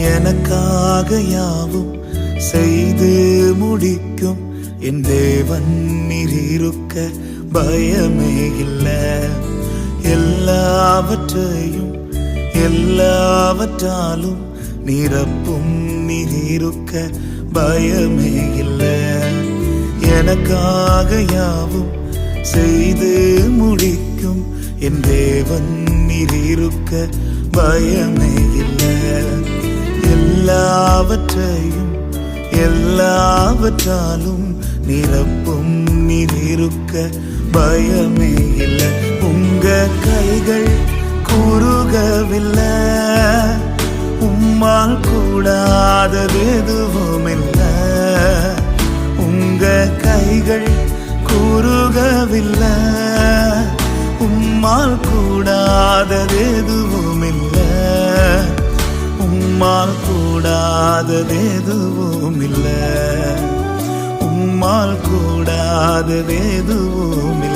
எனக்காக யாவும் செய்து முடிக்கும் என் தேவன் நீர் இருக்க பயமே இல்லை. எல்லாவற்றையும் எல்லாவற்றாலும் நிரப்பும் நீர் இருக்க பயமே இல்லை. எனக்காக யாவும் செய்து முடிக்கும் என் தேவன் நீர் இருக்க பயமே இல்லை. எல்லாவற்றையும் எல்லாவற்றாலும் நிரப்பும் நீர் இருக்க பயமே இல்லை. உங்க கைகள் குறுகவில்லை, உம்மால் கூடாதது எதுவும் இல்லை. உங்க கைகள் குறுகவில்லை, உம்மால் கூடாதது எதுவும் இல்லை. உம்மால் கூடாதது எதுவும் இல்லை. உம்மால் கூடாதது எதுவும் இல்லை.